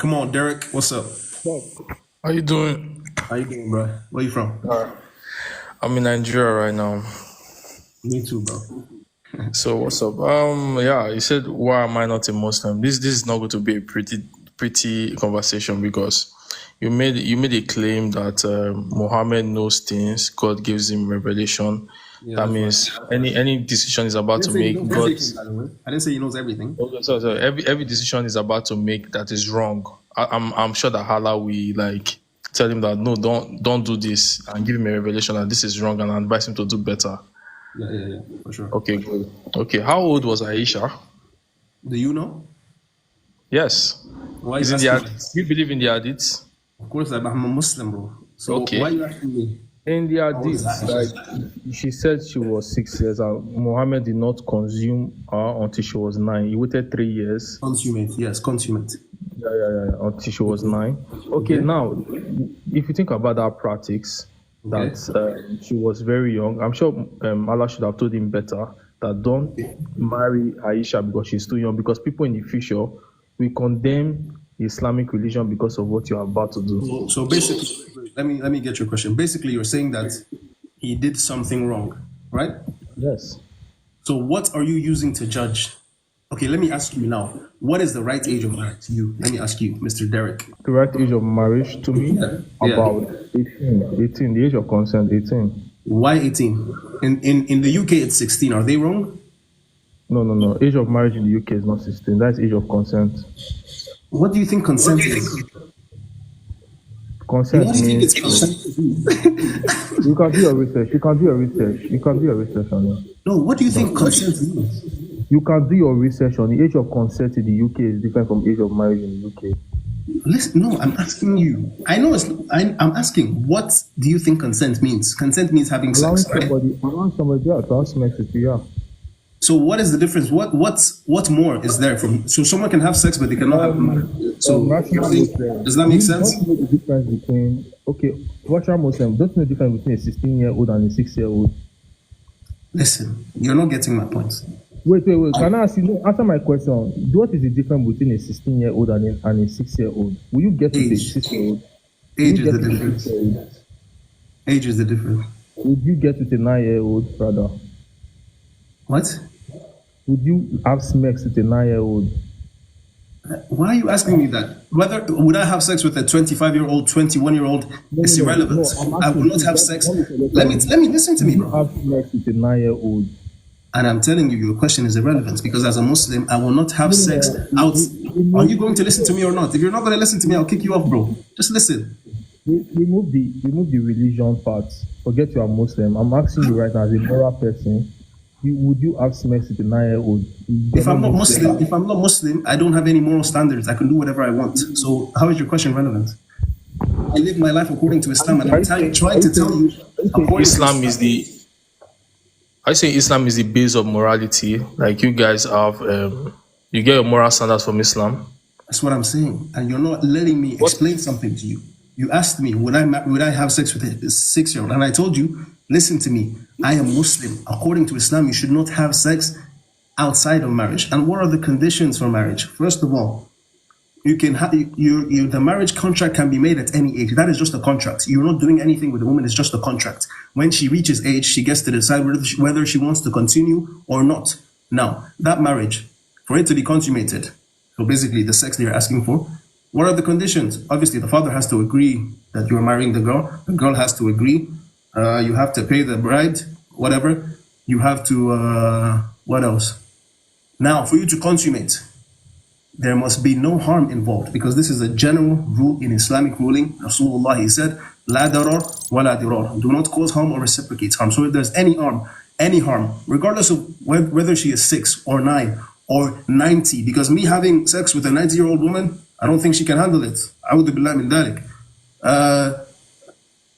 Come on, Derek. What's up? How you doing? How you doing, bro? Where you from? I'm in Nigeria right now. Me too, bro. So what's up? Yeah, you said why am I not a Muslim? This is not going to be a pretty conversation because you made a claim that Muhammad knows things. God gives him revelation. Yeah, That that's right. means any decision is I about didn't to say he make. knows God. everything, by the way. I didn't say he knows everything. Okay, so every decision is about to make that is wrong. I'm sure that Allah will like tell him that no, don't do this and give him a revelation that this is wrong and advise him to do better. Yeah, for sure. Okay, good. Okay, how old was Aisha? Do you know? Yes. Why are Is you in the asking me? hadith. You believe in the hadith? Of course, I'm a Muslim, bro. So why are Okay. you asking me? In the How old is hadith, Aisha? like she said she was 6 years and Muhammad did not consume her until she was 9. He waited 3 years. Consummate. Yes, consummate. Yeah, until she was Okay. 9. Okay, Okay. now if you think about that practice, Okay. that she was very young, I'm sure Allah should have told him better that don't marry Aisha because she's too young. Because people in the future will condemn the Islamic religion because of what you're about to do. So basically, let me get your question. Basically, you're saying that he did something wrong, right? Yes. So what are you using to judge? Okay, let me ask you now. What is the right age of marriage to you? Let me ask you, Mr. Derek. Correct age of marriage to me, Yeah. about 18, the age of consent, 18. Why 18? In the UK, it's 16. Are they wrong? No. Age of marriage in the UK is not 16. That's age of consent. What do you think consent is? Consent What do you think means it's consent to? you can do your research. You can do your research on it. No, what do you think consent is? You can do your research on the age of consent in the UK is different from age of marriage in the UK. Listen, no, I'm asking you. I know I'm asking, what do you think consent means? Consent means having Allowing sex, right? somebody to have sex with you, yeah. So what is the difference? What more is there from? So someone can have sex, but they cannot have marriage. So Rational Muslim. does that make sense? Don't know the difference between rational Muslim. Don't know the difference between a 16-year-old and a 6-year-old. Listen, you're not getting my point. Wait. Can I ask you? No, answer my question. What is the difference between a 16-year-old and a 6-year-old? Will you get to the Age. 6-year-old? Age is the difference. Age is the difference. Would you get with a 9-year-old, brother? What? Would you have sex with a 9-year-old? Why are you asking me that? Whether would I have sex with a 25-year-old, 21-year-old? It's irrelevant. I will not have sex. Let me listen to me, Would you bro. have sex with a 9-year-old? And I'm telling you, your question is irrelevant because as a Muslim, I will not have sex out. Are you going to listen to me or not? If you're not going to listen to me, I'll kick you off, bro. Just listen. Remove the religion part. Forget you are Muslim. I'm asking you right now as a moral person. Would you have sex with a 9-year-old? If I'm not Muslim, I don't have any moral standards. I can do whatever I want. So how is your question relevant? I live my life according to Islam, and I'm trying to tell you, Islam is the. I say Islam is the base of morality. Like you guys have, you get your moral standards from Islam. That's what I'm saying, and you're not letting me explain something to you. You asked me, would I have sex with a 6-year-old? And I told you, listen to me. I am Muslim. According to Islam, you should not have sex outside of marriage. And what are the conditions for marriage? First of all, you can have the marriage contract can be made at any age. That is just a contract. You're not doing anything with the woman. It's just a contract. When she reaches age, she gets to decide whether she wants to continue or not. Now, that marriage, for it to be consummated, so basically the sex that you're asking for, what are the conditions? Obviously, the father has to agree that you're marrying the girl. The girl has to agree. You have to pay the bride, whatever. You have to, what else? Now, for you to consummate, there must be no harm involved because this is a general rule in Islamic ruling. Rasulullah, he said, La darar wa la dirar. Do not cause harm or reciprocate harm. So if there's any harm, regardless of whether she is 6 or 9 or 90, because me having sex with a 90-year-old woman, I don't think she can handle it. A'udhu billah min dhalik.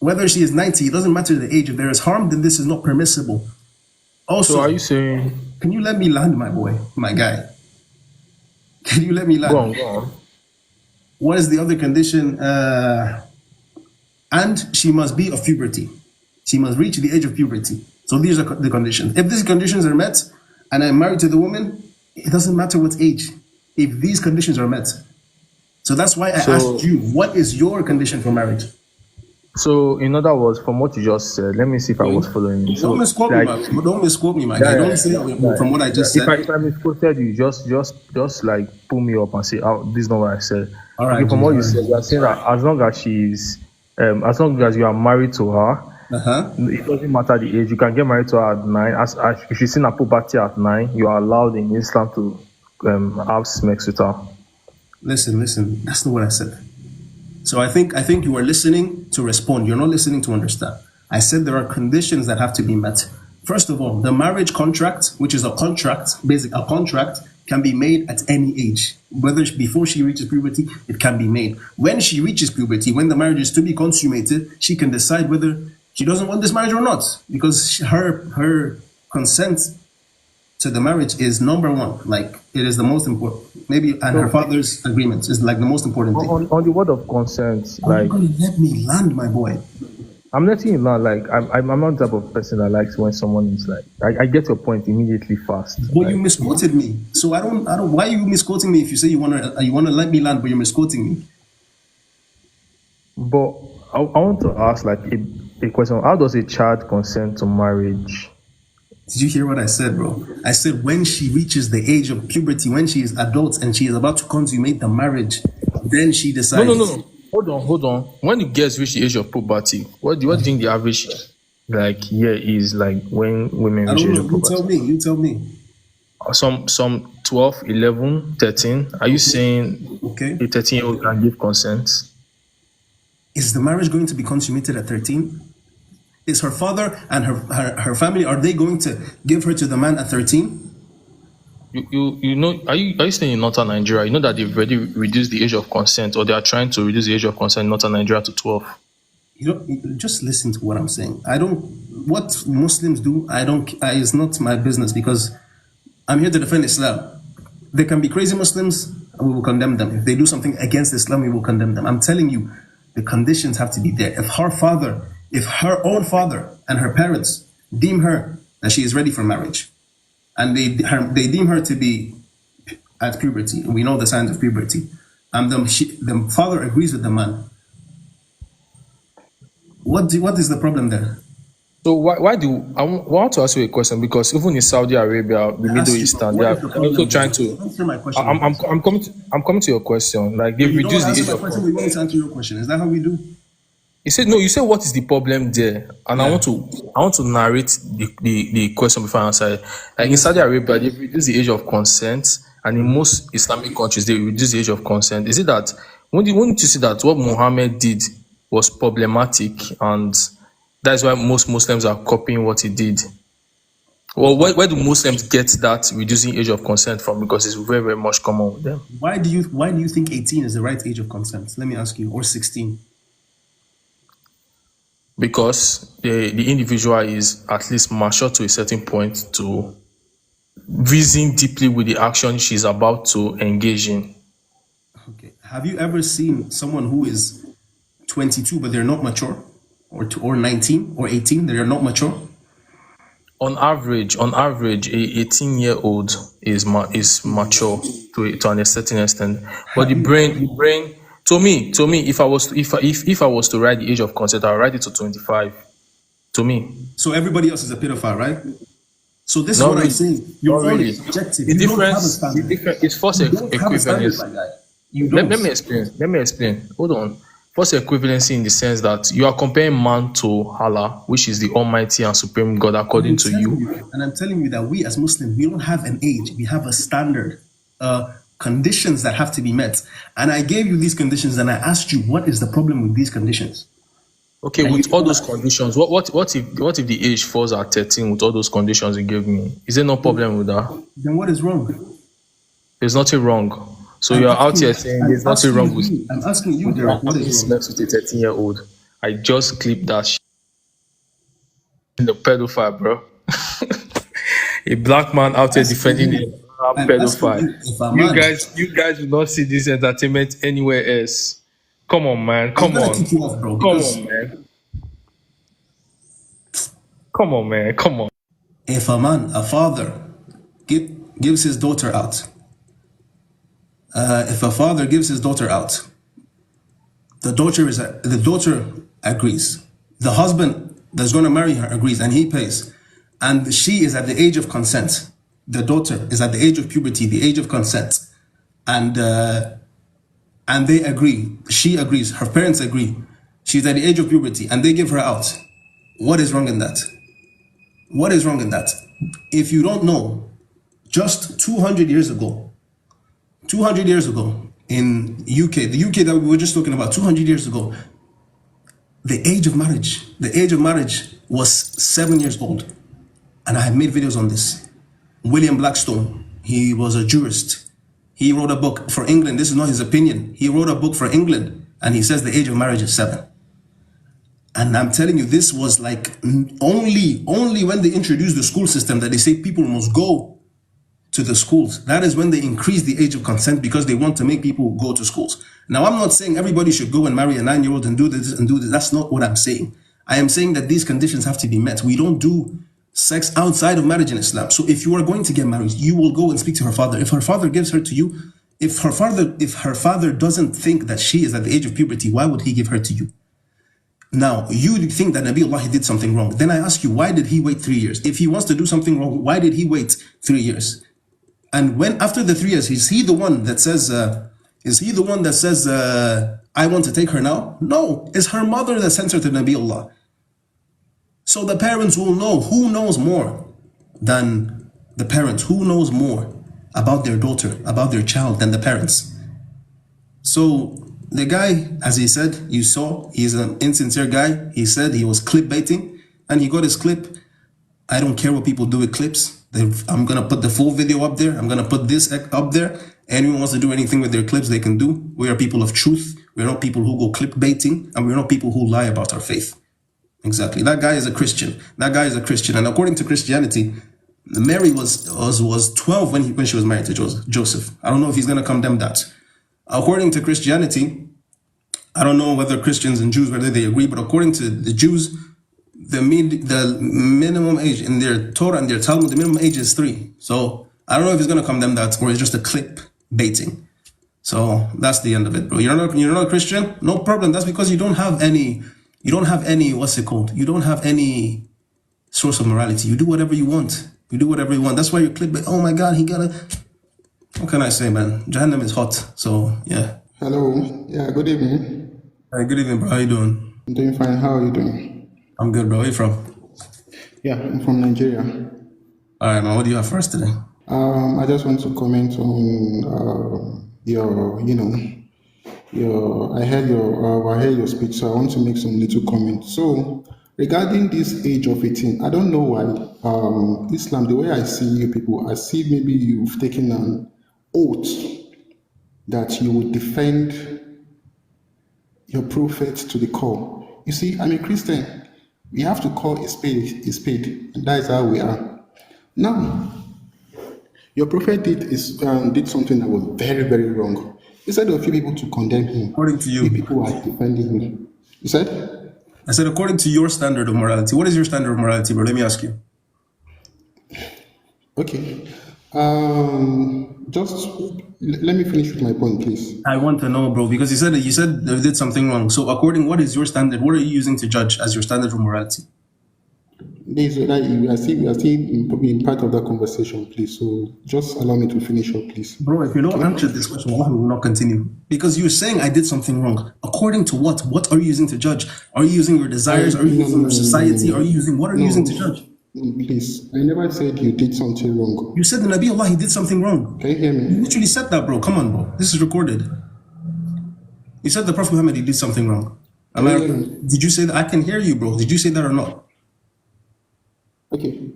Whether she is 90, it doesn't matter the age. If there is harm, then this is not permissible. Also, So are you saying? can you let me land, my boy, my guy? Can you let me land? Go on. What is the other condition? And she must be of puberty. She must reach the age of puberty. So these are the conditions. If these conditions are met, and I'm married to the woman, it doesn't matter what age. If these conditions are met, So that's why I So, asked you, what is your condition for marriage? so in other words, from what you just said, let me see if I was following you. Don't So, misquote me, like, man. Don't misquote me, my guy. yeah, Don't yeah, say yeah, from what I yeah. just said. If I misquoted you, just like pull me up and say, "Oh, this is not what I said." All Okay, right, from G. what All you said, you are right. saying that as long as you are married to her, Uh-huh. it doesn't matter the age. You can get married to her at 9. As if she's in a puberty at 9, you are allowed in Islam to have sex with her. Listen. That's not what I said. So I think you are listening to respond. You're not listening to understand. I said there are conditions that have to be met. First of all, the marriage contract, which is a contract, a contract, can be made at any age. Whether before she reaches puberty, it can be made. When she reaches puberty, when the marriage is to be consummated, she can decide whether she doesn't want this marriage or not, because her consent to the marriage is number one. Like, it is the most important. Maybe, and her So, father's agreement is like the most important thing. on the word of consent, Are you like, gonna let me land, my boy? I'm letting you know, like, I'm not the type of person that likes when someone is like, I get your point immediately fast. But you Like, misquoted me. So I don't. Why are you misquoting me if you say you wanna let me land, but you're misquoting me? but I want to ask, like, a question. How does a child consent to marriage? Did you hear what I said, bro? I said when she reaches the age of puberty, when she is adult and she is about to consummate the marriage, then she No, no, decides. no. Hold on. When the girls reach the age of puberty, what do you think the average like year is, like when women I reach the don't age know. of You tell puberty? me. You tell me. Some 12, 11, 13. Are you saying Okay. a 13-year-old can give consent? Is the marriage going to be consummated at 13? Is her father and her family, are they going to give her to the man at 13? You know, are you staying in northern Nigeria? You know that they've already reduced the age of consent, or they are trying to reduce the age of consent in northern Nigeria to 12. Just listen to what I'm saying. I don't. What Muslims do, I don't. It's not my business, because I'm here to defend Islam. They can be crazy Muslims, and we will condemn them. If they do something against Islam, we will condemn them. I'm telling you, the conditions have to be there. If her own father and her parents deem her that she is ready for marriage, and they deem her to be at puberty, we know the signs of puberty, and the father agrees with the man, what is the problem there? So why do I want to ask you a question, because even in Saudi Arabia, the I Middle asked you, East, bro, and what is the they're also problem there? trying to. Answer my question, please. I'm coming to your question. Like, But they've you don't want reduced to the answer age my of question, but you want me consent. to answer your question. Is that how we do? You said no. You said what is the problem there, and Yeah. I want to narrate the question before I answer it. Like, in Saudi Arabia, they've reduced the age of consent, and in most Islamic countries, they reduce the age of consent. Is it that wouldn't you see that what Muhammad did was problematic, and that's why most Muslims are copying what he did? Well, where do Muslims get that reducing age of consent from? Because it's very, very much common with them. Why do you think 18 is the right age of consent? Let me ask you, or 16? Because the individual is at least mature to a certain point to reason deeply with the action she's about to engage in. Okay. Have you ever seen someone who is 22 but they're not mature, or 19 or 18, they're not mature? On average, a 18-year-old is mature to an certain extent. But Have you? the brain, to me, if I was to write the age of consent, I'll write it to 25. To me, So everybody else is a pedophile, right? So this is not what I'm really, saying. not You're already really. subjective. The You don't have a difference, standard. is force You don't have a standard, equivalence. my guy. You Let don't. me explain. Let me explain. Hold on. Force equivalency in the sense that you are comparing man to Allah, which is the Almighty and Supreme God, according to you. I'm telling you that we as Muslims, we don't have an age. We have a standard, conditions that have to be met. And I gave you these conditions, and I asked you, what is the problem with these conditions? Okay, And you with all those conditions, what if the age falls at 13 with all those conditions you gave me? Is there no problem with that? then what is wrong? There's nothing wrong. So you're out here saying there's nothing wrong with I'm asking you, Derek, what having is wrong? sex with a 13-year-old. I just clipped that in the pedophile, bro. A black man out here Asking defending you, a I'm asking pedophile. you if a You man, guys, you guys will not see this entertainment anywhere else. Come on, man. I'm Come gonna on. kick you off, bro, Come because on, man. Come on, man. Come on. if a father, gives his daughter out, if a father gives his daughter out, the daughter agrees. The husband that's going to marry her agrees, and he pays. And she is at the age of consent. The daughter is at the age of puberty, the age of consent, and they agree. She agrees. Her parents agree. She's at the age of puberty, and they give her out. What is wrong in that? What is wrong in that? If you don't know, just 200 years ago in UK, the UK that we were just talking about, 200 years ago, the age of marriage was 7 years old. And I have made videos on this. William Blackstone, he was a jurist. He wrote a book for England. This is not his opinion. He wrote a book for England, and he says the age of marriage is 7. And I'm telling you, this was like only when they introduced the school system that they say people must go to the schools. That is when they increase the age of consent, because they want to make people go to schools. Now, I'm not saying everybody should go and marry a 9-year-old and do this and do this. That's not what I'm saying. I am saying that these conditions have to be met. We don't do sex outside of marriage in Islam. So if you are going to get married, you will go and speak to her father. If her father gives her to you, if her father doesn't think that she is at the age of puberty, why would he give her to you? Now, you think that Nabiullah did something wrong. Then I ask you, why did he wait 3 years? If he wants to do something wrong, why did he wait 3 years? And when after the 3 years, is he the one that says, I want to take her now? No, it's her mother that sent her to Nabiullah. So the parents will know. Who knows more than the parents? Who knows more about their daughter, about their child than the parents? So the guy, as he said, you saw, he's an insincere guy. He said he was clickbaiting, and he got his clip. I don't care what people do with clips. I'm going to put the full video up there. I'm going to put this up there. Anyone wants to do anything with their clips, they can do. We are people of truth. We're not people who go clickbaiting, and we're not people who lie about our faith. Exactly. That guy is a Christian. And according to Christianity, Mary was 12 when she was married to Joseph. I don't know if he's going to condemn that. According to Christianity, I don't know whether Christians and Jews, whether they agree, but according to the Jews, the minimum age in their Torah and their Talmud, the minimum age is 3. So I don't know if he's going to condemn that, or it's just a clip baiting. So that's the end of it, bro. You're not a Christian? No problem. That's because you don't have any, what's it called? You don't have any source of morality. You do whatever you want. That's why you're clickbait. Oh my God, what can I say, man? Jahannam is hot. So, yeah. Hello. Yeah, good evening. Hi, good evening, bro. How you doing? I'm doing fine. How are you doing? I'm good, bro. Where you from? Yeah, I'm from Nigeria. All right, man. What do you have for us today? I just want to comment on I heard your speech, so I want to make some little comments. So, regarding this age of 18, I don't know why Islam, the way I see you people, I see maybe you've taken an oath that you would defend your prophet to the core. You see, I'm a Christian. We have to call a spade a spade, and that is how we are. Now, your prophet did something that was very, very wrong. Instead of a few people to condemn him, according to you, people are defending him. You said? I said, according to your standard of morality. What is your standard of morality, bro? Let me ask you. Okay. Just let me finish with my point, please. I want to know, bro, because you said they did something wrong. So what is your standard? What are you using to judge as your standard of morality? We are still in part of that conversation, please. So just allow me to finish up, please. Bro, if you don't answer this question, we will not continue. Because you're saying I did something wrong. According to what? What are you using to judge? Are you using your desires? Are you using your society? Are you using what are you using to judge? Please, I never said you did something wrong. You said the Nabi Allah, he did something wrong. Can you hear me? You literally said that, bro. Come on, bro. This is recorded. You said the Prophet Muhammad, he did something wrong. Did you say that? I can hear you, bro. Did you say that or not? Okay.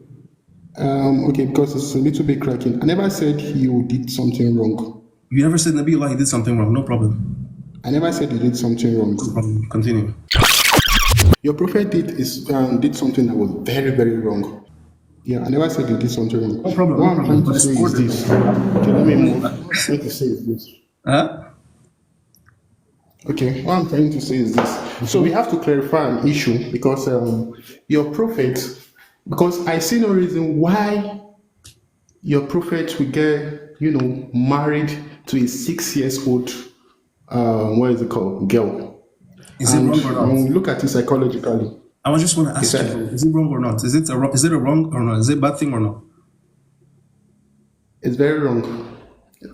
Okay, because it's a little bit cracking. I never said you did something wrong. You never said Nabi Allah, he did something wrong. No problem. I never said you did something wrong. No problem. Continue. Your prophet did something that was very, very wrong. Yeah, I never said you did something wrong. No problem. What I'm trying to say is this. Okay, let me move. What I'm trying to say is this. Okay, what I'm trying to say is this. So we have to clarify an issue because your prophet, because I see no reason why your prophet will get married to a 6 years old, what is it called, girl. Is it And wrong or not? when we look at it psychologically, I just want to he ask you, said, bro, is it wrong or not? Is it a wrong or not? Is it a bad thing or not? it's very wrong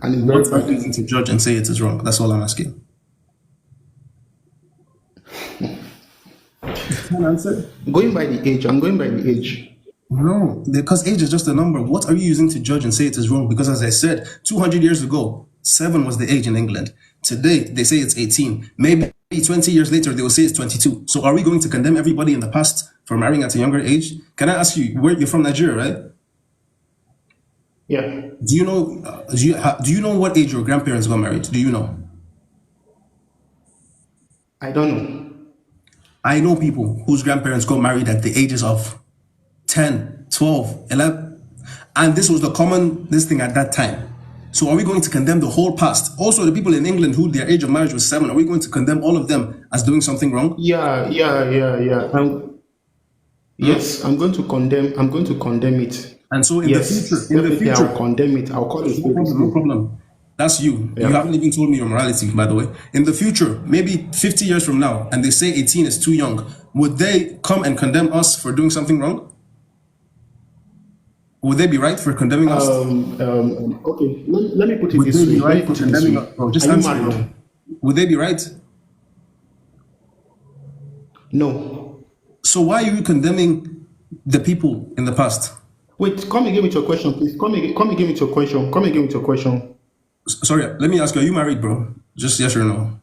and it's very What are you bad. using to judge and say it is wrong? That's all I'm asking. Can answer? Going by the age, I'm going by the age. No, because age is just a number. What are you using to judge and say it is wrong? Because as I said, 200 years ago, 7 was the age in England. Today, they say it's 18. Maybe 20 years later, they will say it's 22. So are we going to condemn everybody in the past for marrying at a younger age? Can I ask you, where you're from, Nigeria, right? Yeah. Do you know? Do you know what age your grandparents got married? Do you know? I don't know. I know people whose grandparents got married at the ages of 10, 12, 11. And this was the common thing at that time. So are we going to condemn the whole past? Also, the people in England who their age of marriage was 7, are we going to condemn all of them as doing something wrong? Yeah. Yes, I'm going to condemn it. And so in Yes, the future, I'll condemn it. I'll call it no problem. That's you. Yeah. You haven't even told me your morality, by the way. In the future, maybe 50 years from now, and they say 18 is too young, would they come and condemn us for doing something wrong? Would they be right for condemning us? Okay, let me put it Would this they way. be Let me right for put it this condemning way. us? Bro, just Are you answer, married? bro. Would they be right? No. So why are you condemning the people in the past? Wait, come again with your question, please. Come again with your question. Sorry, let me ask you, are you married, bro? Just yes or no?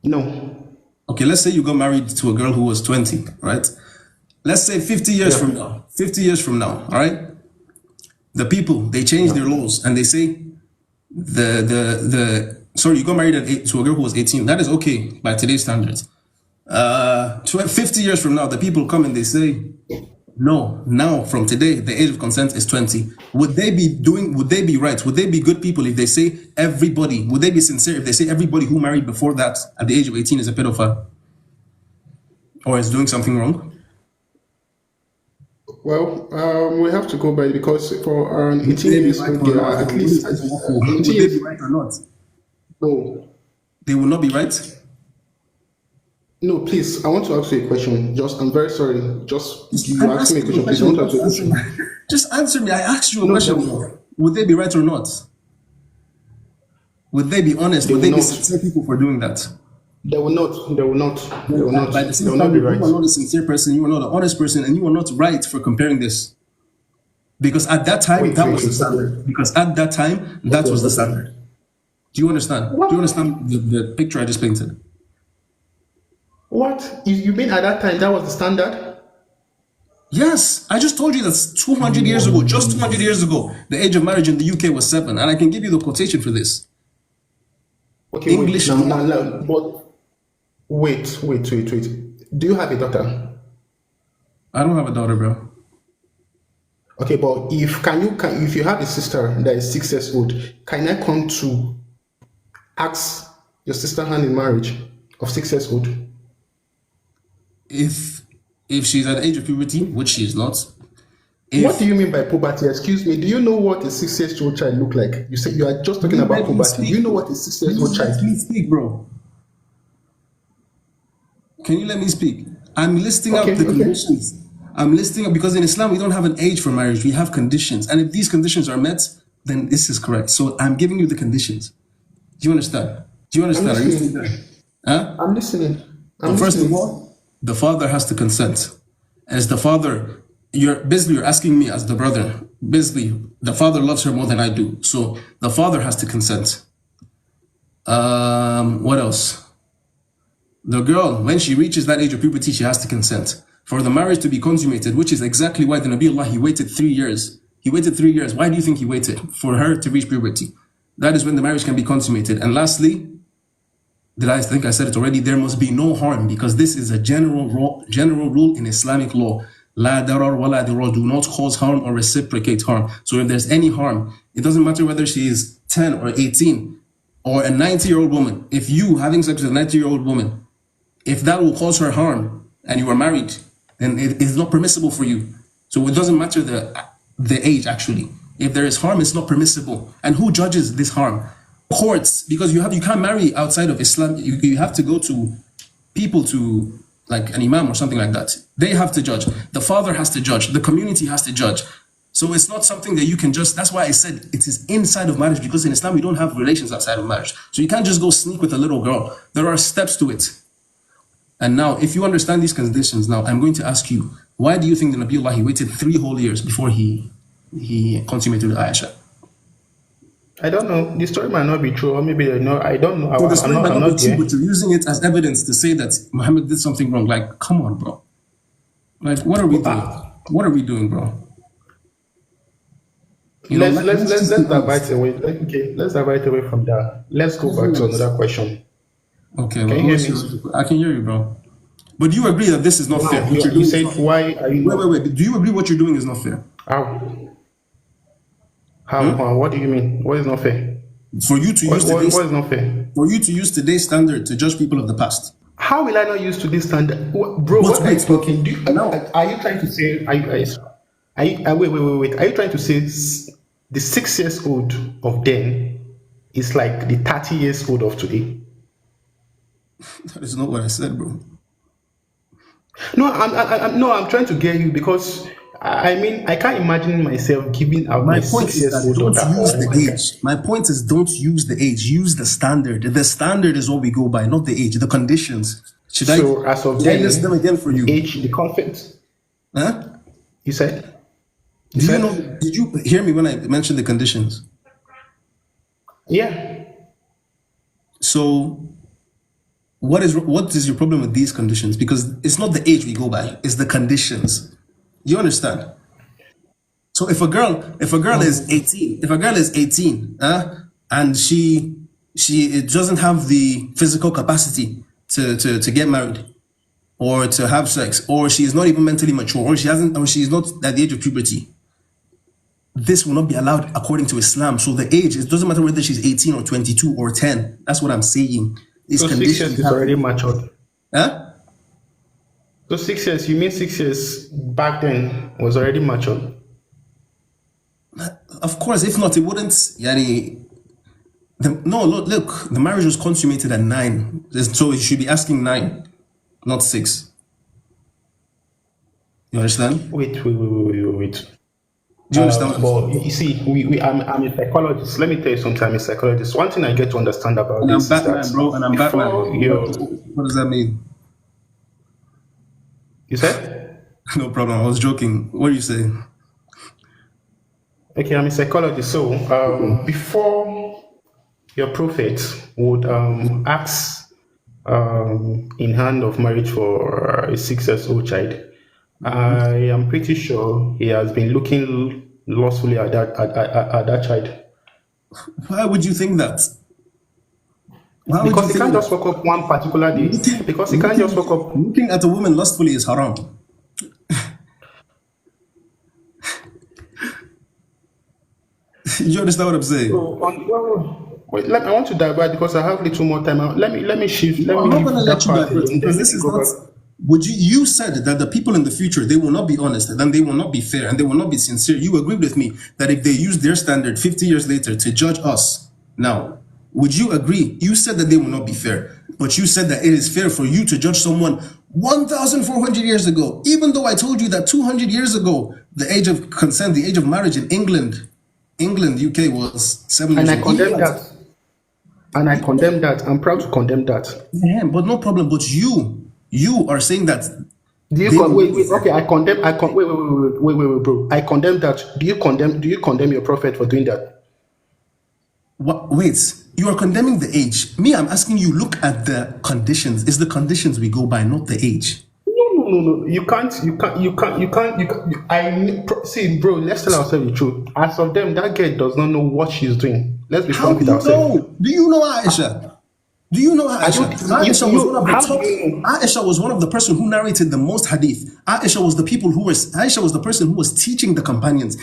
No. Okay, let's say you got married to a girl who was 20, right? Let's say 50 years Yeah. from now. 50 years from now, all right? The people, they change their laws and they say sorry, you got married to a girl who was 18. That is okay by today's standards. 50 years from now, the people come and they say, no, now from today, the age of consent is 20. Would they be right? Would they be good people if they say everybody, would they be sincere if they say everybody who married before that at the age of 18 is a pedophile? Or is doing something wrong? Well, we have to go by because for an 18 years old girl, at least Would they be right or not? No. They will not be right? No, please, I want to ask you a question. I'm very sorry. You I'm asked me a asking you question. Please, I want to ask you a question. Just answer me. I asked you a No, question. no. Would they be right or not? Would they be honest? They Would they will be not. sincere people for doing that? They will not. They will not. They will not. By the They same will not be standard, right. you are not a sincere person, you are not an honest person, and you are not right for comparing this. Because at that time, Wait, that wait, was the wait. standard. Because at that time, that was the standard. Do you understand? What? Do you understand the picture I just painted? What? You mean at that time that was the standard? Yes, I just told you that's 200 years ago, just 200 years ago. The age of marriage in the UK was 7, and I can give you the quotation for this. Okay, English wait. law. Now, but wait. Do you have a daughter? I don't have a daughter, bro. Okay, but if you have a sister that is 6 years old, can I come to ask your sister hand in marriage of 6 years old? If she's at the age of puberty, which she is not. What do you mean by puberty? Excuse me. Do you know what a 6-year-old child look like? You said you are just talking about puberty. Do you know what a 6-year-old child? Let me speak, bro. Can you let me speak? I'm listing out the conditions. I'm listing up because in Islam we don't have an age for marriage. We have conditions, and if these conditions are met, then this is correct. So I'm giving you the conditions. Do you understand? Are you still there? Huh? I'm listening. First of all, the father has to consent. As the father, you're asking me as the brother. Basically, the father loves her more than I do. So the father has to consent. What else? The girl, when she reaches that age of puberty, she has to consent. For the marriage to be consummated, which is exactly why the Nabiullah, he waited 3 years. He waited 3 years. Why do you think he waited? For her to reach puberty. That is when the marriage can be consummated. And lastly, I think I said it already, there must be no harm, because this is a general rule in Islamic law. La darar wa la dirar, do not cause harm or reciprocate harm. So if there's any harm, it doesn't matter whether she is 10 or 18 or a 90-year-old woman. If you having sex with a 90-year-old woman, if that will cause her harm and you are married, then it is not permissible for you. So it doesn't matter the age actually. If there is harm, it's not permissible. And who judges this harm? Courts, because you can't marry outside of Islam. You have to go to people, to like an imam or something like that. They have to judge. The father has to judge. The community has to judge. So it's not something that you can just, that's why I said it is inside of marriage, because in Islam we don't have relations outside of marriage. So you can't just go sneak with a little girl. There are steps to it. And now, if you understand these conditions, now I'm going to ask you, why do you think the Nabiullah, he waited 3 whole years before he consummated with Aisha? I don't know. The story might not be true, or maybe I don't know. So the story might I'm not be true, there. but you're using it as evidence to say that Muhammad did something wrong. Like, come on, bro. Like, what are we doing? What are we doing, bro? Let's divert away. Okay, let's divert away from that. Let's go back to another question. Okay, Can you hear me? I can hear you, bro. But do you agree that this is not fair? What you're You doing said, is not fair. why are you... Wait. Do you agree what you're doing is not fair? How? What do you mean? What is not fair? For you to use What is not fair? for you to use today's standard to judge people of the past. How will I not use to this standard? Bro, what are you talking? Are you trying to say... wait. Are you trying to say the 6 years old of then is like the 30 years old of today? That is not what I said, bro. No, I'm trying to get you, because I mean, I can't imagine myself giving out My my point 6 is years that old don't daughter. use the age. My point is don't use the age. Use the standard. The standard is what we go by, not the age. The conditions. So as of then, list them again for you? age, the conflict. Huh? You said? Did you hear me when I mentioned the conditions? Yeah. So what is your problem with these conditions? Because it's not the age we go by, it's the conditions. You understand? So if a girl is 18, and she doesn't have the physical capacity to get married or to have sex, or she is not even mentally mature, or she is not at the age of puberty, this will not be allowed according to Islam. So the age, it doesn't matter whether she's 18 or 22 or 10. That's what I'm saying. These So 6 conditions years is already matured. Huh? So 6 years, you mean 6 years back then was already matured? Of course, if not, it wouldn't. Look, the marriage was consummated at 9. So you should be asking 9, not 6. You understand? Wait. Do you understand? Well, you see, I'm a psychologist. Let me tell you something. I'm a psychologist. One thing I get to understand about And I'm this Batman, is that bro, and I'm Batman. before What does that mean? You said? No problem. I was joking. What are you saying? Okay, I'm a psychologist. So before your prophet would ask in hand of marriage for a 6 years old child, I am pretty sure he has been looking lustfully at that child. Why would you think that? Why would Because you he can't think just woke up one particular day. Because he can't just woke up. looking at a woman lustfully is haram. You understand what I'm saying? Wait, I want to divert because I have little more time. Let me shift. I'm not going to let you part divert and because then this is go not. back. Would you said that the people in the future, they will not be honest, and then they will not be fair, and they will not be sincere. You agreed with me that if they use their standard 50 years later to judge us now, would you agree? You said that they will not be fair, but you said that it is fair for you to judge someone 1,400 years ago, even though I told you that 200 years ago, the age of consent, the age of marriage in England, UK was 7 years And I old. condemn that. And I condemn that. I'm proud to condemn that. Yeah, but no problem. But you are saying that. Do you wait? Okay, I condemn. Wait, bro. I condemn that. Do you condemn your prophet for doing that? What? Wait, you are condemning the age. Me, I'm asking you. Look at the conditions. It's the conditions we go by, not the age. No. You can't. See, bro. Let's tell ourselves the truth. As of them, that girl does not know what she's doing. Let's be How frank do with you ourselves. know? Do you know Aisha? Do you know Aisha? Aisha was one of the person who narrated the most hadith. Aisha was the person who was teaching the companions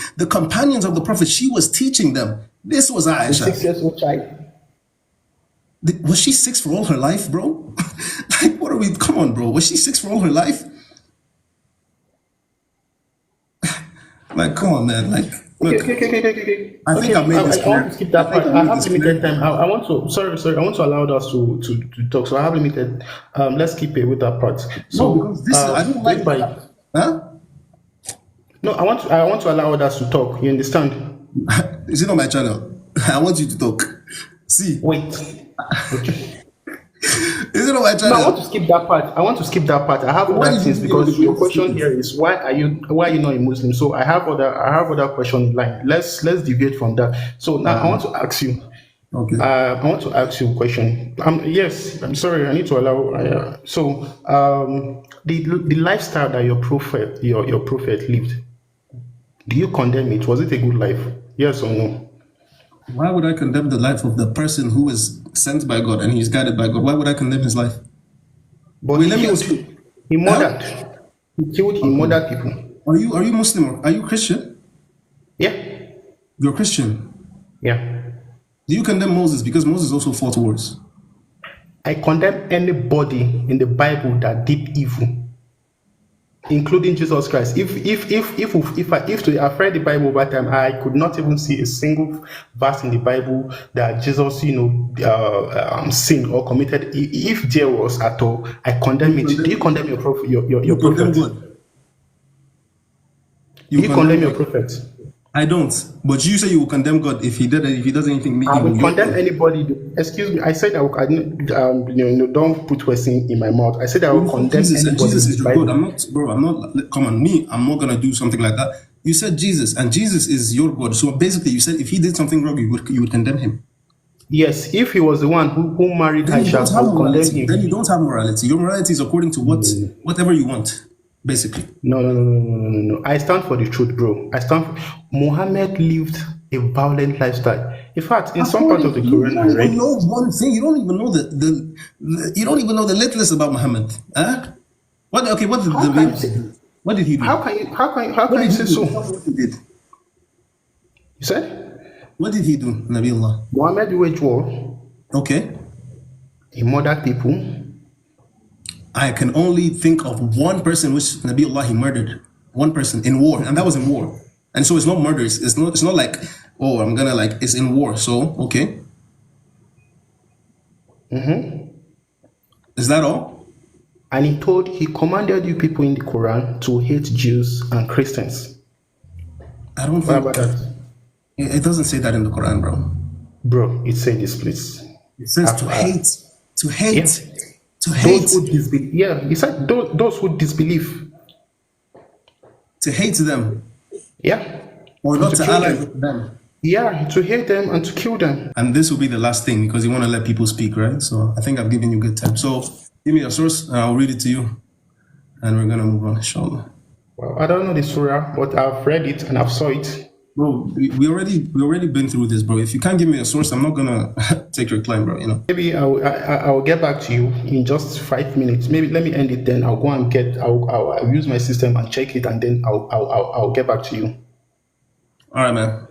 of the Prophet. She was teaching them. This was Aisha. 6 years old child. Was she 6 for all her life, bro? Like, what are we? Come on, bro. Was she 6 for all her life? Like, come on, man. Like, Look, I think I made this I want clear. to skip I that think part. I I made have this limited clear. time. I want to, sorry, I want to allow us to talk. So I have limited, let's keep it with that part. No, So, because this is I don't like. going by, Huh? no, I want to allow others to talk. You understand? Is it on my channel? I want you to talk. See, Wait. Okay. is it on my No, I want channel? to skip that part. I have Why other did you things give me all the because your previous question statements? here is why are you not a Muslim? So I have other question in line. Let's deviate from that. So now I want to ask you. Okay. I want to ask you a question. Yes, I'm sorry. I need to allow. The lifestyle that your prophet lived, do you condemn it? Was it a good life? Yes or no? Why would I condemn the life of the person who is sent by God and he's guided by God? Why would I condemn his life? But Wait, he let me killed. ask you. He Huh? murdered. He killed. He Okay. murdered people. Are you Muslim? Or are you Christian? Yeah. You're Christian. Yeah. Do you condemn Moses? Because Moses also fought wars. I condemn anybody in the Bible that did evil, including Jesus Christ. If I've read the Bible over time, I could not even see a single verse in the Bible that Jesus, sinned or committed. If there was at all, I condemn it. Do you condemn your prophet? Your You condemn prophet? God. Do you condemn your God. prophet? I don't. But you say you will condemn God if he does anything I evil. will condemn anybody. Excuse me. I said I will. Don't put words in my mouth. I said I will condemn Jesus and anybody Jesus in is the your God. Bible. I'm not, bro. I'm not. Come on, me. I'm not gonna do something like that. You said Jesus, and Jesus is your God. So basically, you said if he did something wrong, you would condemn him. Yes, if he was the one who married Then you don't Aisha, I have would condemn morality. Then him. you don't have morality. Your morality is according to whatever you want, basically. No. I stand for the truth, bro. Muhammad lived a violent lifestyle. In fact, in some part of the You Quran I don't even read, know one thing. You don't even know you don't even know the littlest about Muhammad. Huh? What did how the can you baby say, do? What did he do? how What can you did he say do? so? Tell me what he did. You said What did he do, Nabi Allah? Muhammad waged war. Okay. He murdered people. I can only think of one person which Nabi Allah he murdered. One person in war, and that was in war. And so it's not murder. It's not like, oh, I'm gonna like, it's in war. So okay. Is that all? And he commanded you people in the Quran to hate Jews and Christians. I don't What think about that? it doesn't say that in the Quran, bro. Bro, it said this, please. It says to hate, to hate, Yeah. to hate, Those who disbelieve. Yeah, he said those who disbelieve. to hate them, Yeah. or And not to to kill ally them. with them. Yeah, to hate them and to kill them. And this will be the last thing because you want to let people speak, right? So I think I've given you good time. So give me a source and I'll read it to you, and we're gonna move on, inshallah. Well, I don't know the surah, but I've read it and I've saw it. Bro, we already been through this, bro. If you can't give me a source, I'm not gonna take your claim, bro. You know. Maybe I'll get back to you in just 5 minutes. Maybe let me end it. Then I'll go and I'll use my system and check it, and then I'll get back to you. All right, man.